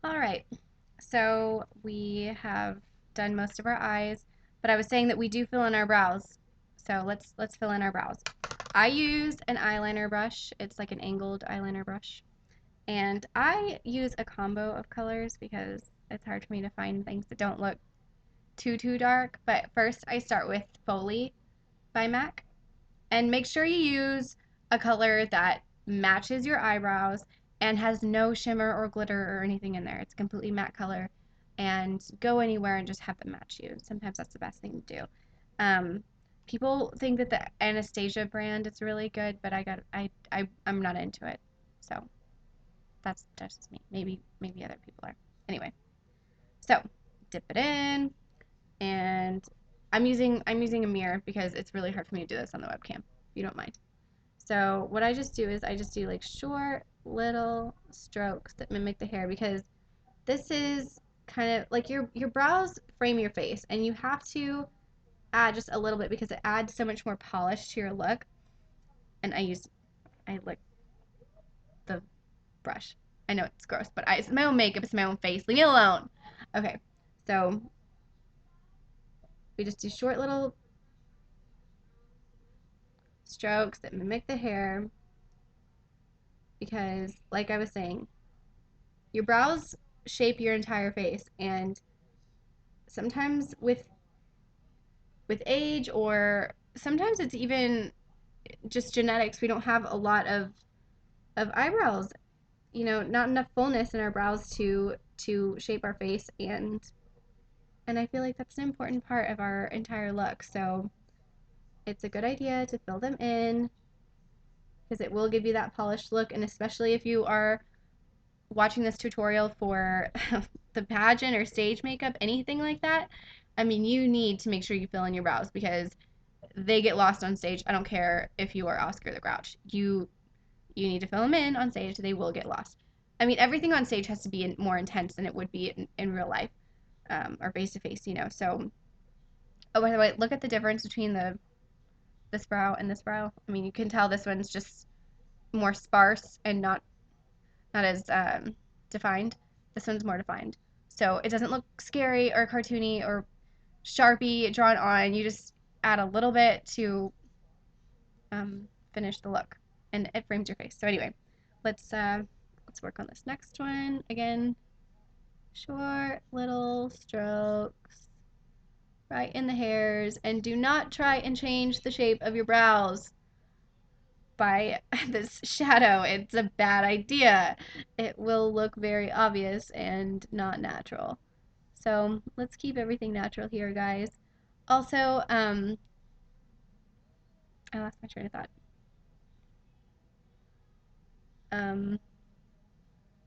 All right, so we have done most of our eyes, but I was saying that we do fill in our brows. So let's fill in our brows. I use an eyeliner brush. It's like an angled eyeliner brush. And I use a combo of colors because it's hard for me to find things that don't look too dark. But first I start with Foley by MAC. And make sure you use a color that matches your eyebrows and has no shimmer or glitter or anything in there. It's a completely matte color. And go anywhere and just have them match you. Sometimes that's the best thing to do. Um, People think that the Anastasia brand is really good, but I'm not into it. So that's just me. Maybe other people are. Anyway, so dip it in, and I'm using a mirror because it's really hard for me to do this on the webcam. If you don't mind. So what I just do is I just do like short little strokes that mimic the hair because this is kind of like your brows frame your face and you have to add just a little bit because it adds so much more polish to your look. And I lick the brush. I know it's gross, but it's my own makeup, it's my own face. Leave me alone. Okay, so we just do short little strokes that mimic the hair because, like I was saying, your brows shape your entire face, and sometimes with age or sometimes it's even just genetics. We don't have a lot of eyebrows, not enough fullness in our brows to shape our face, and I feel like that's an important part of our entire look. So it's a good idea to fill them in because it will give you that polished look, and especially if you are watching this tutorial for the pageant or stage makeup, anything like that, I mean, you need to make sure you fill in your brows because they get lost on stage. I don't care if you are Oscar the Grouch. You need to fill them in on stage. They will get lost. I mean, everything on stage has to be more intense than it would be in real life, or face to face. So, oh, by the way, look at the difference between this brow and this brow. I mean, you can tell this one's just more sparse and not as defined. This one's more defined. So it doesn't look scary or cartoony or Sharpie drawn on. You just add a little bit to finish the look, and it frames your face. So anyway, let's work on this next one again. Short little strokes right in the hairs, and do not try and change the shape of your brows by this shadow. It's a bad idea. It will look very obvious and not natural. So let's keep everything natural here, guys. Also, I lost my train of thought. Um,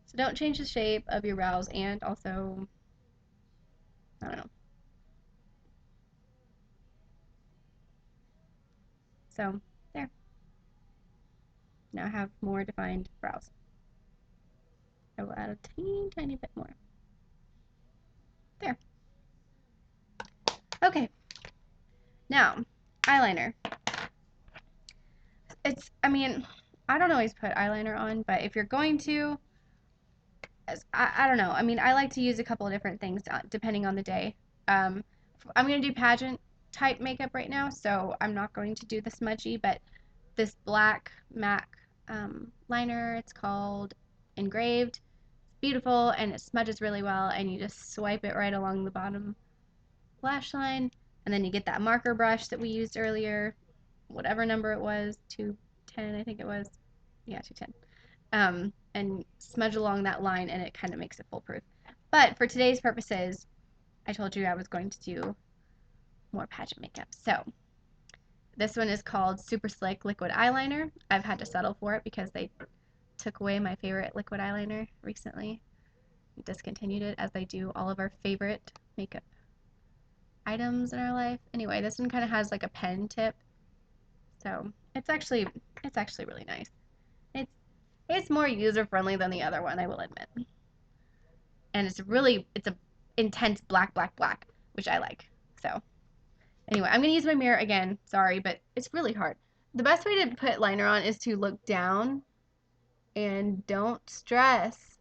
so don't change the shape of your brows, and also, I don't know. So there. Now I have more defined brows. I will add a tiny bit more. There. Okay. Now, eyeliner. I mean, I don't always put eyeliner on, but if you're going to, I don't know. I mean, I like to use a couple of different things depending on the day. Um, I'm going to do pageant type makeup right now, so I'm not going to do the smudgy, but this black MAC liner, it's called Engraved. It's beautiful and it smudges really well, and you just swipe it right along the bottom lash line, and then you get that marker brush that we used earlier, whatever number it was, 210, I think it was. Yeah, 210. And smudge along that line, and it kind of makes it foolproof. But for today's purposes, I told you I was going to do more pageant makeup. So this one is called Super Slick Liquid Eyeliner. I've had to settle for it because they took away my favorite liquid eyeliner recently. Discontinued it, as they do all of our favorite makeup items in our life. Anyway, this one kind of has like a pen tip, so it's actually really nice. It's it's more user friendly than the other one, I will admit. And it's a intense black, which I like. So anyway, I'm gonna use my mirror again. Sorry, but it's really hard. The best way to put liner on is to look down and don't stress.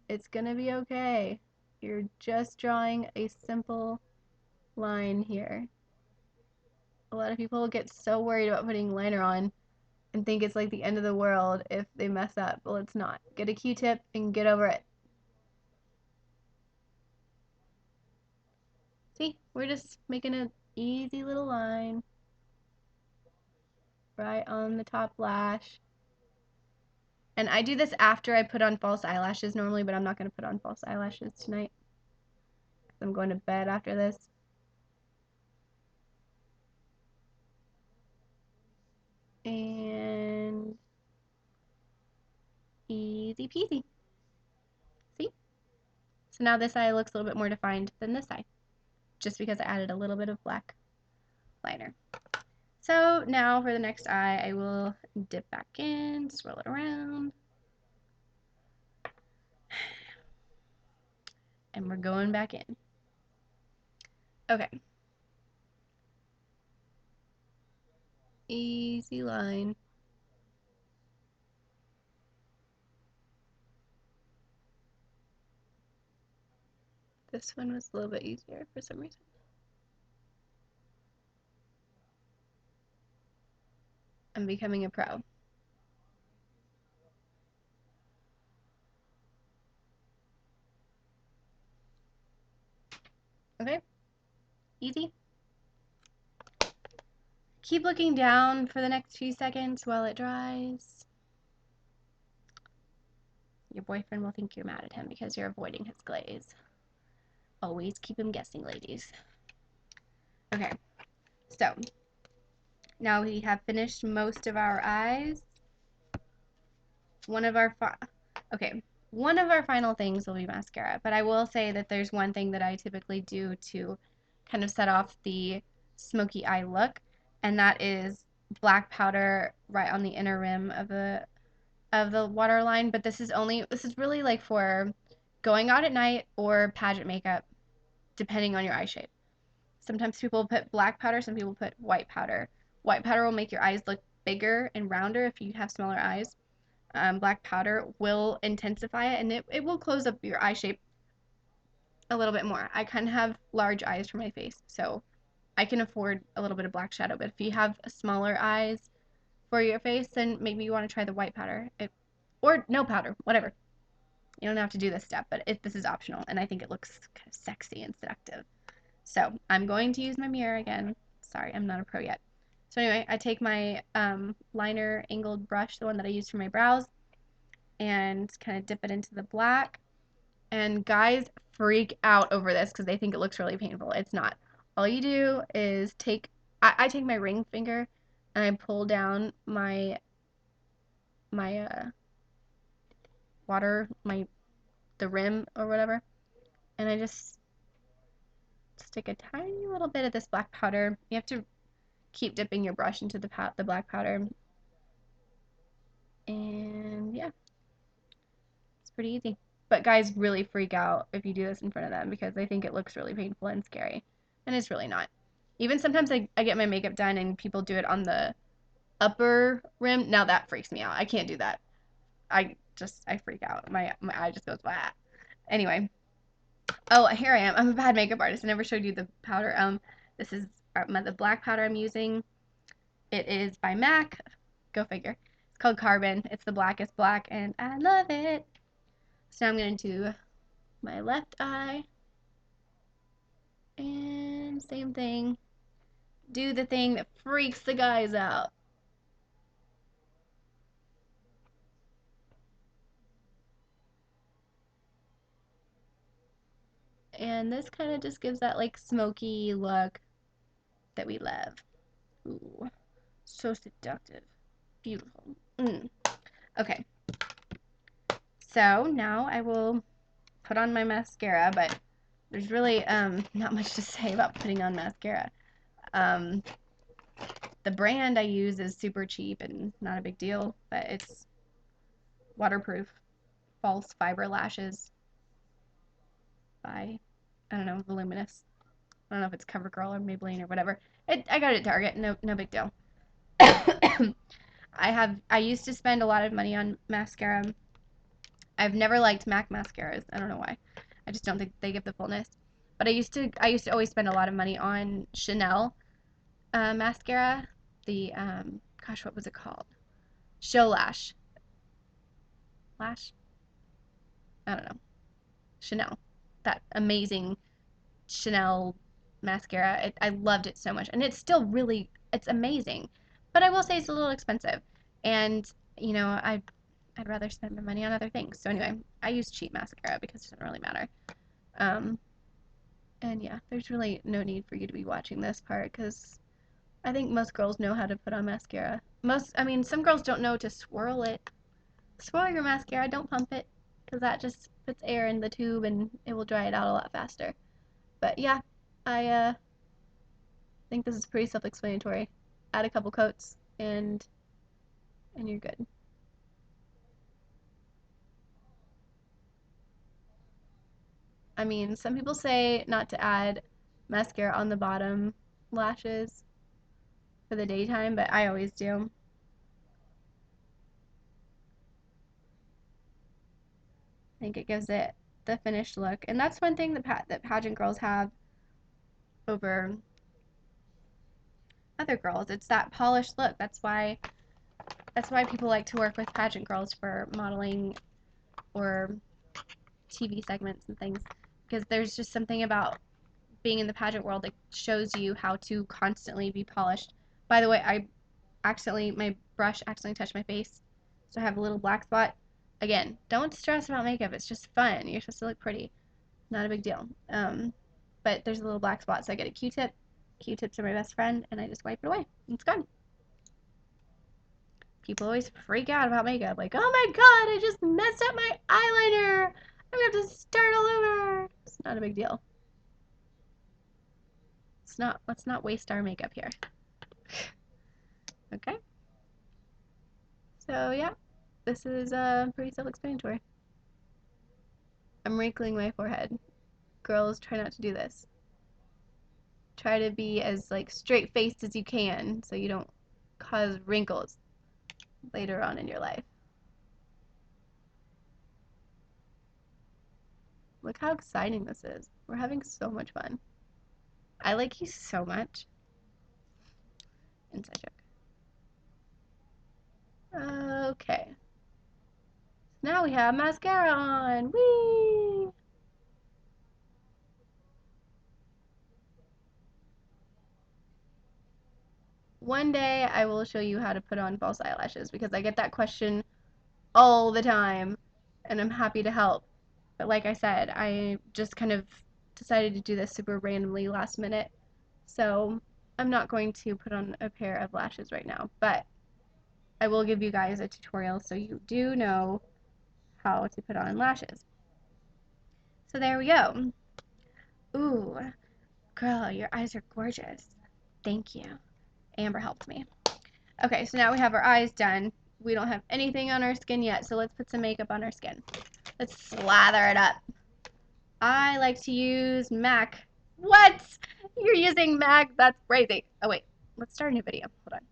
It's gonna be okay. You're just drawing a simple line here. A lot of people get so worried about putting liner on and think it's like the end of the world if they mess up. Well, it's not. Get a Q-tip and get over it. See, we're just making an easy little line right on the top lash. And I do this after I put on false eyelashes normally, but I'm not going to put on false eyelashes tonight. I'm going to bed after this. And easy peasy. See? So now this eye looks a little bit more defined than this eye, just because I added a little bit of black liner. So now for the next eye, I will dip back in, swirl it around. And we're going back in. Okay. Easy line. This one was a little bit easier for some reason. I'm becoming a pro. Okay, easy. Keep looking down for the next few seconds while it dries. Your boyfriend will think you're mad at him because you're avoiding his glaze. Always keep him guessing, ladies. Okay, so now we have finished most of our eyes. One of our final things will be mascara, but I will say that there's one thing that I typically do to kind of set off the smoky eye look, and that is black powder right on the inner rim of the waterline. But this is really like for going out at night or pageant makeup, depending on your eye shape. Sometimes people put black powder, some people put white powder. White powder will make your eyes look bigger and rounder if you have smaller eyes. Black powder will intensify it, and it will close up your eye shape a little bit more. I kind of have large eyes for my face, so I can afford a little bit of black shadow. But if you have smaller eyes for your face, then maybe you want to try the white powder. Or no powder, whatever. You don't have to do this step, but this is optional, and I think it looks kind of sexy and seductive. So I'm going to use my mirror again. Sorry, I'm not a pro yet. So anyway, I take my liner angled brush, the one that I used for my brows, and kind of dip it into the black. And guys freak out over this because they think it looks really painful. It's not. All you do is I take my ring finger and I pull down my the rim or whatever, and I just stick a tiny little bit of this black powder. You have to keep dipping your brush into the black powder, and yeah, it's pretty easy. But guys really freak out if you do this in front of them because they think it looks really painful and scary, and it's really not. Even sometimes I get my makeup done and people do it on the upper rim. Now that freaks me out. I can't do that. I freak out. My eye just goes blah. Anyway, oh, here I am. I'm a bad makeup artist. I never showed you the powder. This is the black powder I'm using. It is by MAC. Go figure. It's called Carbon. It's the blackest black, and I love it. So now I'm going to do my left eye. And same thing. Do the thing that freaks the guys out. And this kind of just gives that like smoky look that we love. Ooh, so seductive. Beautiful. Okay. So now I will put on my mascara, but there's really not much to say about putting on mascara. The brand I use is super cheap and not a big deal, but it's waterproof false fiber lashes by, I don't know, Voluminous. I don't know if it's CoverGirl or Maybelline or whatever. I got it at Target, no big deal. I used to spend a lot of money on mascara I've never liked MAC mascaras. I don't know why. I just don't think they give the fullness. But I used to always spend a lot of money on Chanel mascara. The gosh, what was it called? Show Lash. Lash? I don't know. Chanel. That amazing Chanel mascara. I loved it so much. And it's still really, it's amazing. But I will say it's a little expensive. And, I'd rather spend my money on other things. So anyway, I use cheap mascara because it doesn't really matter. Um, and yeah, there's really no need for you to be watching this part because I think most girls know how to put on mascara. Some girls don't know to swirl it. Swirl your mascara, don't pump it because that just puts air in the tube and it will dry it out a lot faster. But yeah, I think this is pretty self-explanatory. Add a couple coats and you're good. I mean, some people say not to add mascara on the bottom lashes for the daytime, but I always do. I think it gives it the finished look, and that's one thing that pageant girls have over other girls. It's that polished look. That's why people like to work with pageant girls for modeling or TV segments and things because there's just something about being in the pageant world that shows you how to constantly be polished. By the way, my brush accidentally touched my face, so I have a little black spot. Again, don't stress about makeup. It's just fun. You're supposed to look pretty. Not a big deal. But there's a little black spot, so I get a Q-tip. Q-tips are my best friend, and I just wipe it away. It's gone. People always freak out about makeup, like, oh my god, I just messed up my eyeliner. I'm gonna have to start all over. It's not a big deal. Let's not waste our makeup here. Okay? So yeah, this is pretty self-explanatory. I'm wrinkling my forehead. Girls, try not to do this. Try to be as like straight-faced as you can so you don't cause wrinkles later on in your life. Look how exciting this is. We're having so much fun. I like you so much. Inside joke. Okay. Now we have mascara on. Whee! One day I will show you how to put on false eyelashes because I get that question all the time and I'm happy to help. But like I said, I just kind of decided to do this super randomly last minute. So I'm not going to put on a pair of lashes right now, but I will give you guys a tutorial so you do know how to put on lashes. So there we go. Ooh, girl, your eyes are gorgeous. Thank you. Amber helped me. Okay, so now we have our eyes done. We don't have anything on our skin yet, so let's put some makeup on our skin. Let's slather it up. I like to use MAC. What? You're using MAC? That's crazy. Oh, wait. Let's start a new video. Hold on.